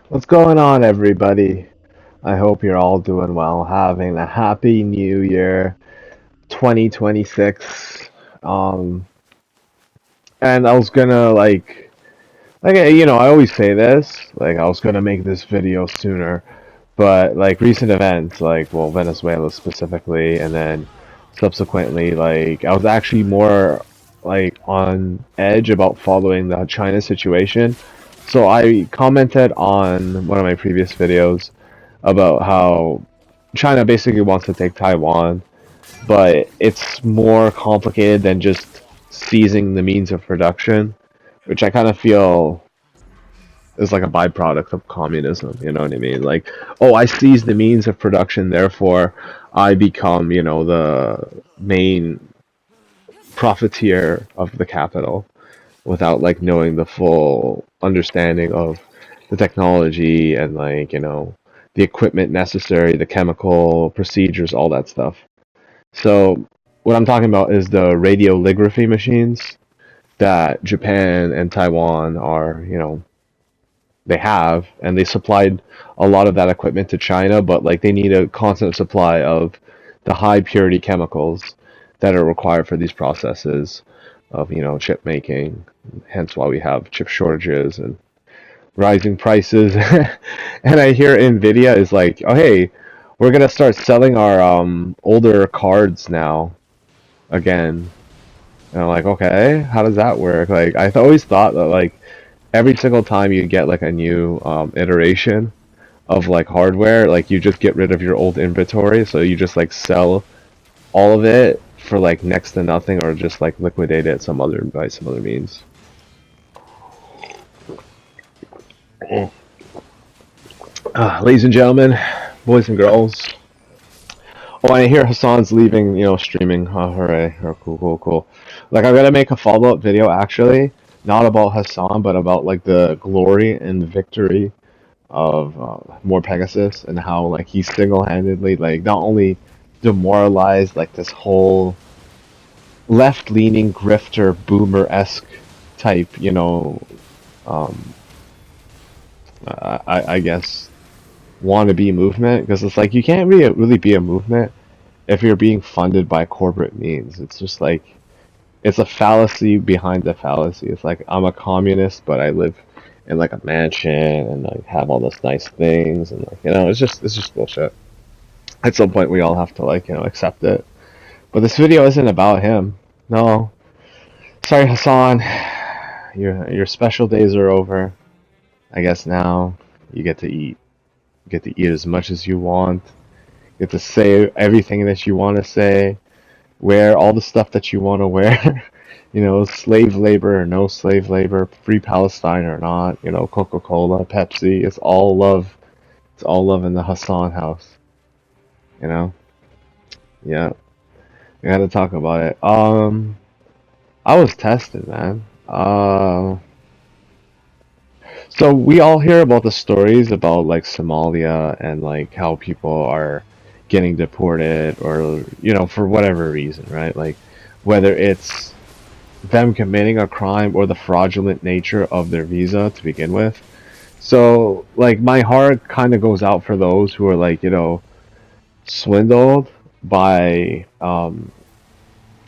What's going on, everybody? I hope you're all doing well, having a happy new year, 2026. Um, and I was gonna I always say this, like I was gonna make this video sooner, but like recent events, like well, Venezuela specifically, and then subsequently, like I was actually more like on edge about following the China situation. So I commented on one of my previous videos about how China basically wants to take Taiwan, but it's more complicated than just seizing the means of production, which I kind of feel is like a byproduct of communism. You know what I mean? Like, oh, I seize the means of production, therefore I become, the main profiteer of the capital without like knowing the full understanding of the technology and the equipment necessary, the chemical procedures, all that stuff. So what I'm talking about is the radiolithography machines that Japan and Taiwan are, they have, and they supplied a lot of that equipment to China, but like they need a constant supply of the high purity chemicals that are required for these processes of, chip making. Hence why we have chip shortages and rising prices. And I hear Nvidia is like, oh hey, we're gonna start selling our older cards now again. And I'm like, okay, how does that work? Like I always thought that like every single time you get like a new iteration of like hardware, like you just get rid of your old inventory, so you just like sell all of it for like next to nothing, or just like liquidate it some other by some other means. Ladies and gentlemen, boys and girls. Oh, I hear Hassan's leaving, streaming. Oh, hooray. Oh, cool, cool, cool. Like, I'm gonna make a follow-up video, actually, not about Hassan, but about, like, the glory and victory of More Pegasus and how, like, he single-handedly, like, not only demoralized, like, this whole left-leaning grifter, boomer-esque type, um, I guess, wannabe movement, because it's like, you can't really be a movement if you're being funded by corporate means. It's just like it's a fallacy behind the fallacy. It's like I'm a communist, but I live in like a mansion and I have all those nice things, and like it's just bullshit. At some point, we all have to like accept it. But this video isn't about him. No, sorry, Hassan. Your special days are over. I guess now you get to eat. You get to eat as much as you want. You get to say everything that you want to say, wear all the stuff that you want to wear. Slave labor or no slave labor, free Palestine or not, Coca-Cola, Pepsi, it's all love. It's all love in the Hassan house, you know? Yeah, we gotta talk about it. I was tested, man. So we all hear about the stories about like Somalia and like how people are getting deported or, for whatever reason, right? Like whether it's them committing a crime or the fraudulent nature of their visa to begin with. So, like, my heart kind of goes out for those who are, like, swindled by,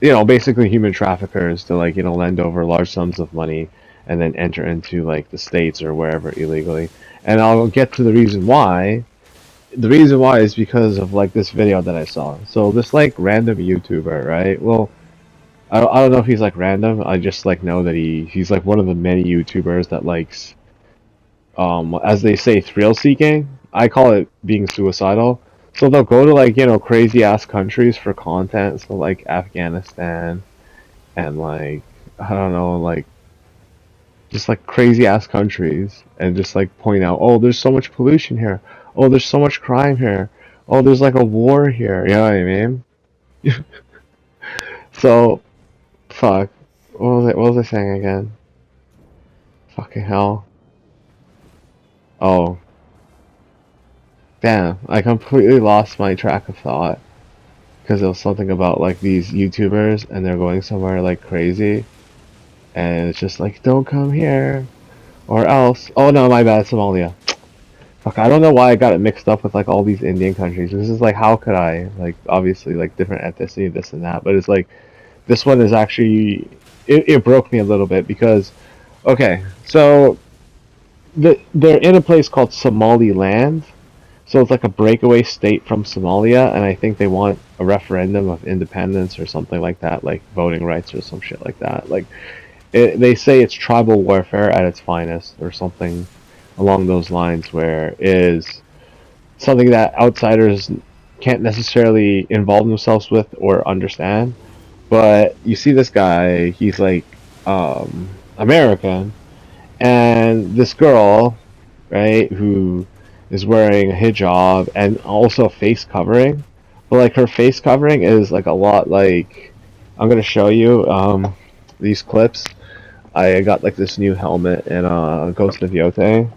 basically human traffickers to, like, lend over large sums of money and then enter into, like, the States or wherever illegally. And I'll get to the reason why. The reason why is because of, like, this video that I saw. So, this, like, random YouTuber, right? Well, I don't know if he's like random. I just like know that he's like one of the many YouTubers that likes as they say thrill seeking. I call it being suicidal. So they'll go to like crazy ass countries for content. So like Afghanistan and like I don't know like just like crazy ass countries and just like point out, oh, there's so much pollution here. Oh, there's so much crime here. Oh, there's like a war here. You know what I mean? So fuck. What was I saying again? Fucking hell. Oh, damn. I completely lost my track of thought because it was something about like these YouTubers and they're going somewhere like crazy and it's just like, don't come here or else. Oh no, my bad, Somalia. Fuck, I don't know why I got it mixed up with like all these Indian countries. This is like, how could I? Like, obviously, like different ethnicity, this and that. But it's like, this one is actually, it broke me a little bit because, okay, so they're in a place called Somaliland. So it's like a breakaway state from Somalia, and I think they want a referendum of independence or something like that, like voting rights or some shit like that. Like, they say it's tribal warfare at its finest, or something along those lines, where it is something that outsiders can't necessarily involve themselves with or understand. But you see this guy, he's like American, and this girl, right, who is wearing a hijab and also a face covering. But like her face covering is like a lot like, I'm gonna show you these clips. I got like this new helmet in Ghost of Yotei,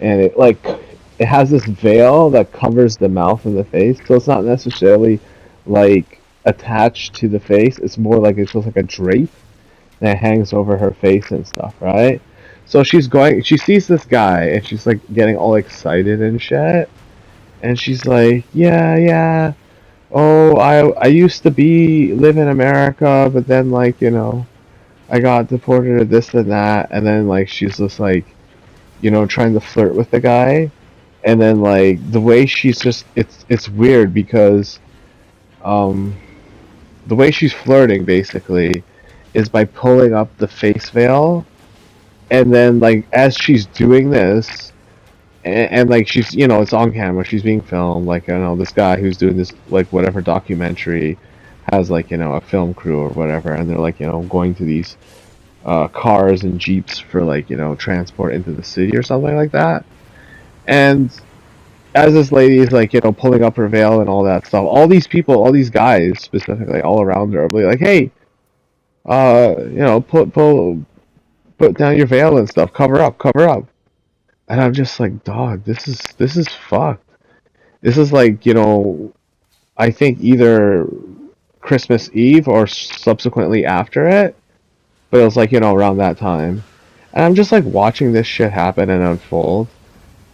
and it has this veil that covers the mouth and the face, so it's not necessarily like attached to the face. It's more like it's just like a drape that hangs over her face and stuff, right? So she sees this guy, and she's like getting all excited and shit, and she's like, yeah, yeah. Oh, I used to be live in America, but then like I got deported or this and that, and then like she's just like trying to flirt with the guy, and then like the way she's just it's weird because um the way she's flirting basically is by pulling up the face veil, and then like as she's doing this, and like she's it's on camera, she's being filmed, like this guy who's doing this like whatever documentary has like a film crew or whatever, and they're like going to these cars and jeeps for like transport into the city or something like that. And as this lady is like pulling up her veil and all that stuff, all these people, all these guys specifically all around her are like, hey, put down your veil and stuff, cover up, cover up. And I'm just like, dog, this is fucked. This is like I think either Christmas Eve or subsequently after it, but it was like around that time. And I'm just like watching this shit happen and unfold,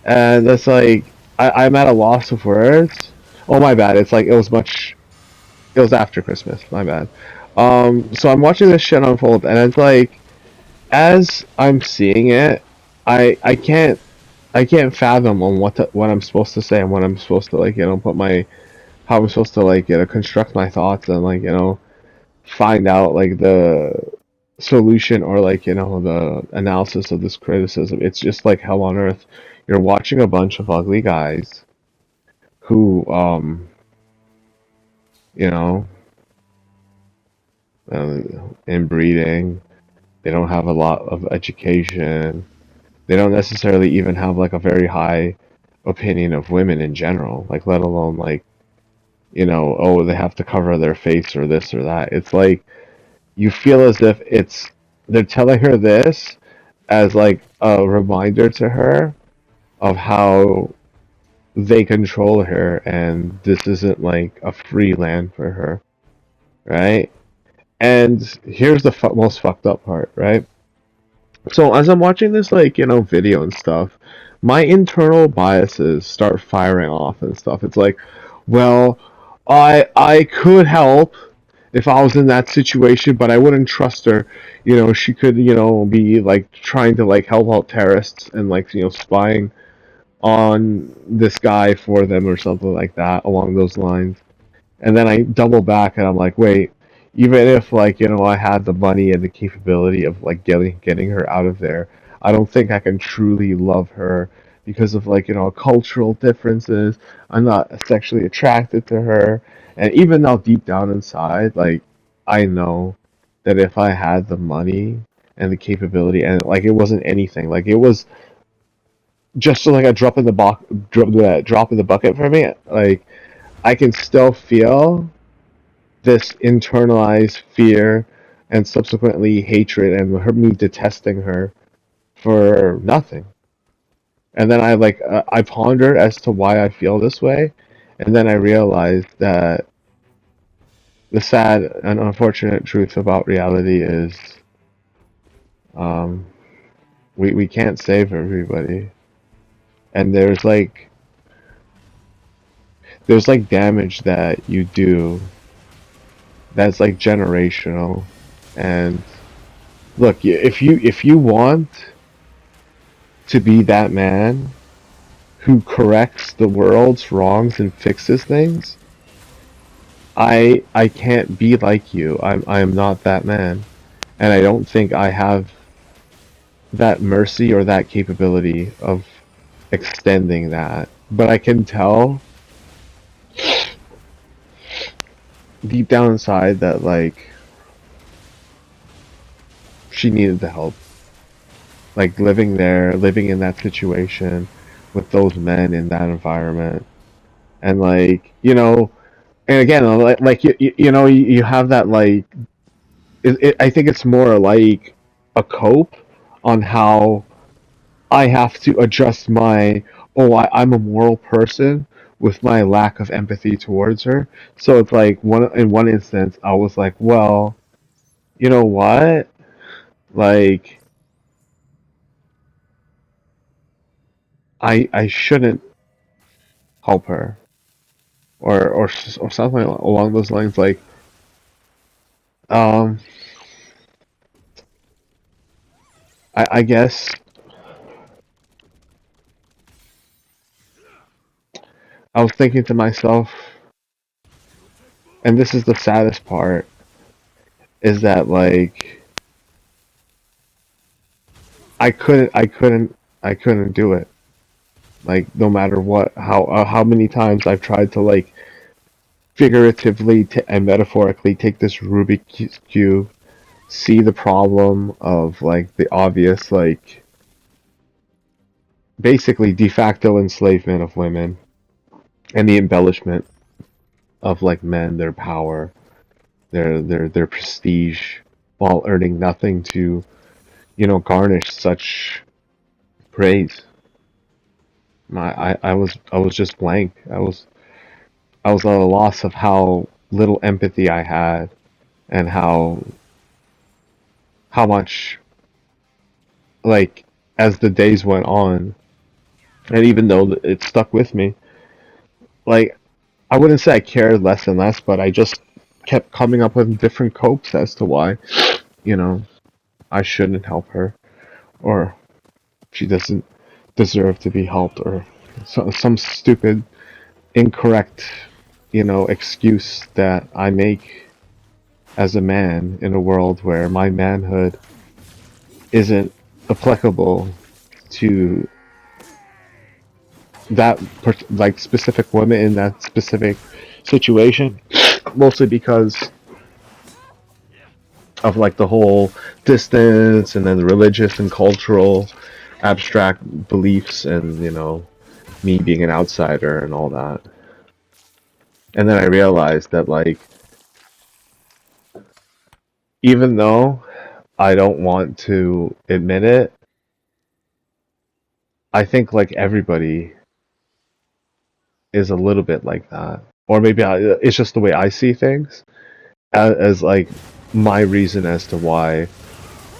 and it's like I'm at a loss of words. Oh my bad. It's like it was after Christmas. My bad. So I'm watching this shit unfold, and it's like as I'm seeing it, I I can't fathom on what I'm supposed to say and what I'm supposed to like put my how I'm supposed to like construct my thoughts and like find out like the solution or like the analysis of this criticism. It's just like hell on earth. You're watching a bunch of ugly guys who you know uh, inbreeding. They don't have a lot of education. They don't necessarily even have like a very high opinion of women in general, like let alone like oh, they have to cover their face or this or that. It's like you feel as if they're telling her this as like a reminder to her of how they control her, and this isn't like a free land for her, right? And here's the most fucked up part, right? So as I'm watching this like video and stuff, my internal biases start firing off and stuff. It's like, well, I could help if I was in that situation, but I wouldn't trust her. She could be like trying to like help out terrorists and like spying on this guy for them or something like that along those lines. And then I double back and I'm like, wait, even if like I had the money and the capability of like getting her out of there, I don't think I can truly love her because of like cultural differences. I'm not sexually attracted to her, and even now deep down inside, like I know that if I had the money and the capability, and like it wasn't anything, like it was just like a drop in the bucket for me, like I can still feel this internalized fear and subsequently hatred and me detesting her for nothing. And then I pondered as to why I feel this way, and then I realized that the sad and unfortunate truth about reality is um, we can't save everybody. And there's like damage that you do that's like generational. And look, if you want to be that man who corrects the world's wrongs and fixes things, I can't be like you. I am not that man, and I don't think I have that mercy or that capability of extending that. But I can tell deep down inside that like she needed the help. Like living there, living in that situation with those men in that environment, and like and again, like you have that like I think it's more like a cope on how I have to adjust my I'm a moral person with my lack of empathy towards her. So it's like in one instance I was like, well, you know what? Like I shouldn't help her or something along those lines. Like um I guess I was thinking to myself, and this is the saddest part, is that like I couldn't do it. Like no matter what, how many times I've tried to like figuratively and metaphorically take this Rubik's cube, see the problem of like the obvious like basically de facto enslavement of women and the embellishment of like men, their power, their prestige, while earning nothing to garnish such praise. I was just blank. I was at a loss of how little empathy I had and how much like as the days went on, and even though it stuck with me, like I wouldn't say I cared less and less, but I just kept coming up with different copes as to why you know I shouldn't help her, or she doesn't deserve to be helped, or some stupid incorrect excuse that I make as a man in a world where my manhood isn't applicable to that like specific woman in that specific situation, mostly because of like the whole distance and then the religious and cultural abstract beliefs, and me being an outsider and all that. And then I realized that like even though I don't want to admit it, I think like everybody is a little bit like that. Or maybe it's just the way I see things as like my reason as to why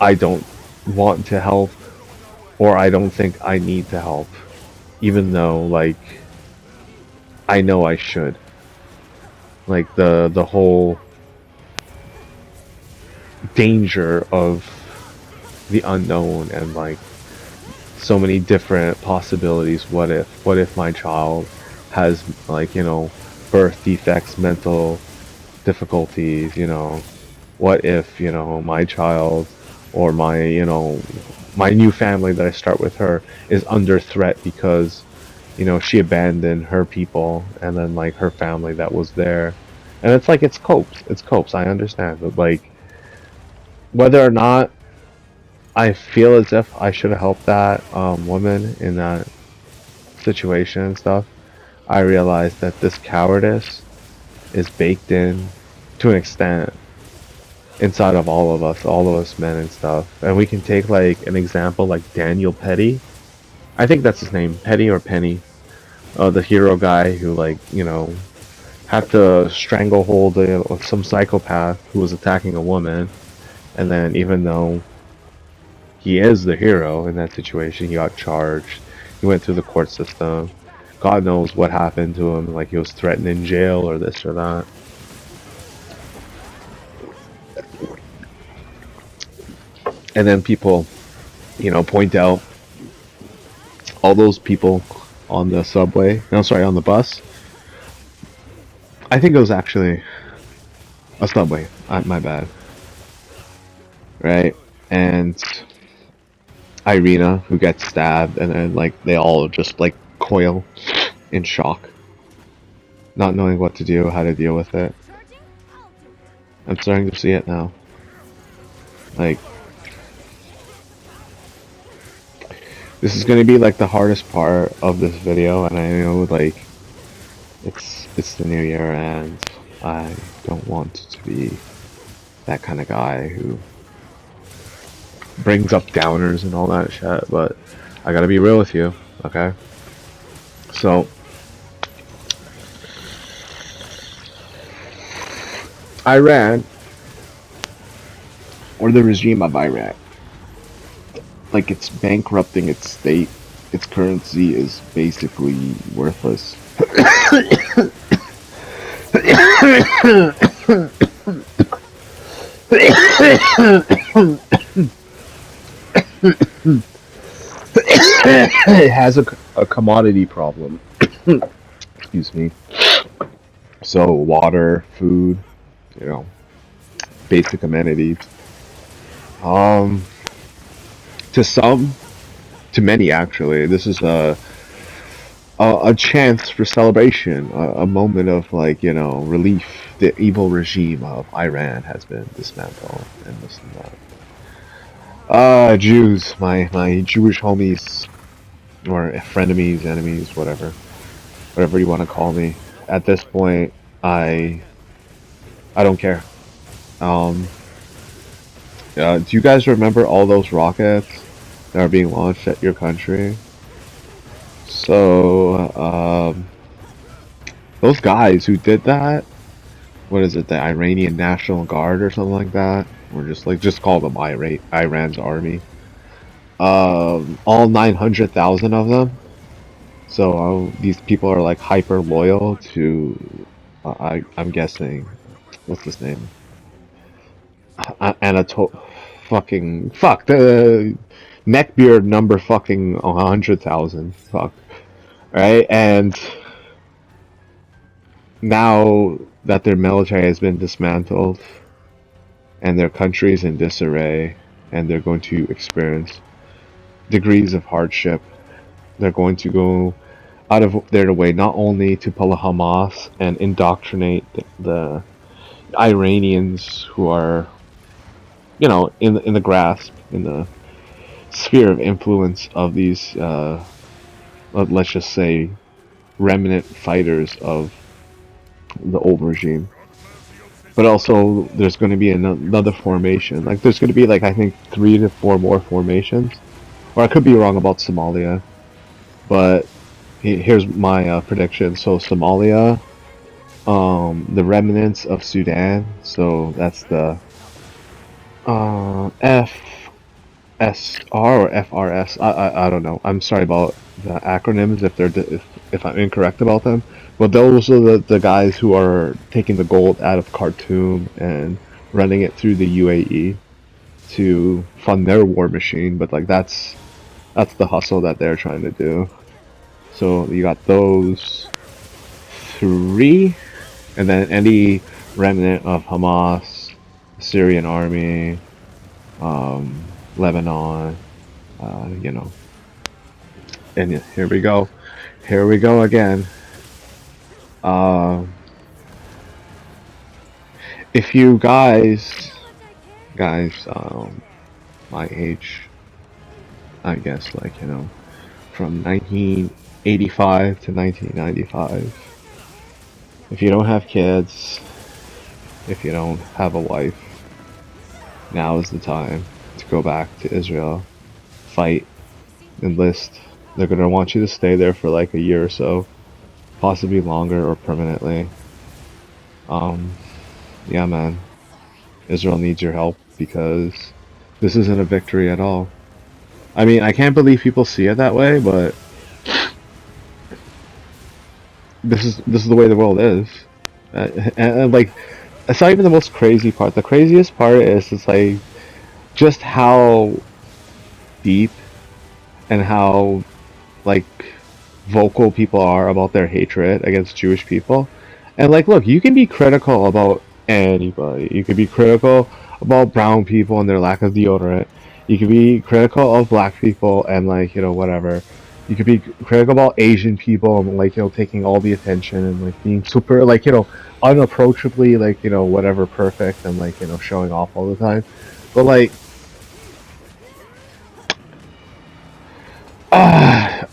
I don't want to help, or I don't think I need to help, even though like I know I should. Like the whole danger of the unknown and like so many different possibilities. What if my child has like birth defects, mental difficulties, what if my child or my new family that I start with her is under threat because she abandoned her people and then like her family that was there. And it's like it's copes, I understand, but like whether or not I feel as if I should have helped that woman in that situation and stuff, I realized that this cowardice is baked in to an extent inside of all of us men and stuff. And we can take like an example like Daniel Petty. I think that's his name, Petty or Penny. The hero guy who like, had to stranglehold some psychopath who was attacking a woman. And then even though he is the hero in that situation, he got charged. He went through the court system. God knows what happened to him. Like he was threatened in jail or this or that. And then people, point out all those people on the subway. No, sorry, on the bus. I think it was actually a subway. My bad. Right? And Irina, who gets stabbed, and then like they all just like coil in shock, not knowing what to do, how to deal with it. I'm starting to see it now. Like, this is gonna be like the hardest part of this video, and I know like it's the new year, and I don't want to be that kind of guy who brings up downers and all that shit, but I gotta be real with you, okay? So, Iran, or the regime of Iraq, like it's bankrupting its state. Its currency is basically worthless. It has a commodity problem. Excuse me. So water, food, basic amenities. To many actually, this is a chance for celebration, a moment of relief. The evil regime of Iran has been dismantled, and this and that. Jews, my Jewish homies, or frenemies, enemies, whatever you want to call me. At this point, I don't care. Do you guys remember all those rockets that are being launched at your country? So, those guys who did that, what is it, the Iranian National Guard or something like that? Or just call them Iran's army. All 900,000 of them. So these people are like hyper loyal to, I'm guessing, what's his name? Fuck, the neckbeard number fucking 100,000. Fuck. Right? And now that their military has been dismantled and their country is in disarray and they're going to experience degrees of hardship, they're going to go out of their way not only to pull a Hamas and indoctrinate the Iranians who are, in the grasp, in the sphere of influence of these, let's just say, remnant fighters of the old regime. But also, there's going to be another formation. Like, there's going to be, I think, 3 to 4 more formations. Or I could be wrong about Somalia. But here's my prediction. So, Somalia, the remnants of Sudan. So, that's the FSR or FRS. I don't know. I'm sorry about the acronyms if I'm incorrect about them. But those are the guys who are taking the gold out of Khartoum and running it through the UAE to fund their war machine. But that's the hustle that they're trying to do. So you got those 3, and then any remnant of Hamas, Syrian army, Lebanon, and here we go again. If you guys, my age, I guess, from 1985 to 1995, if you don't have kids, if you don't have a wife, now is the time to go back to Israel, fight, enlist. They're gonna want you to stay there for a year or so, possibly longer or permanently. Yeah, man. Israel needs your help because this isn't a victory at all. I mean, I can't believe people see it that way, but this is the way the world is, and like it's not even the most crazy part. The craziest part is it's like just how deep and how like vocal people are about their hatred against Jewish people. And like, look, you can be critical about anybody. You can be critical about brown people and their lack of deodorant. You can be critical of black people and like, whatever. You could be critical about Asian people and like, taking all the attention and like being super like, unapproachably like, whatever perfect and like, showing off all the time. But like,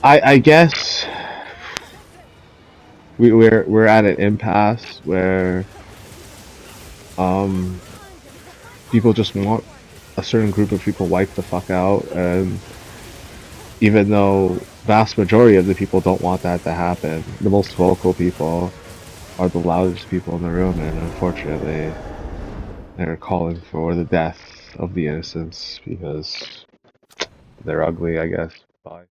I guess we're at an impasse where um people just want a certain group of people wiped the fuck out, and even though vast majority of the people don't want that to happen, the most vocal people are the loudest people in the room, and unfortunately they're calling for the death of the innocents because they're ugly, I guess.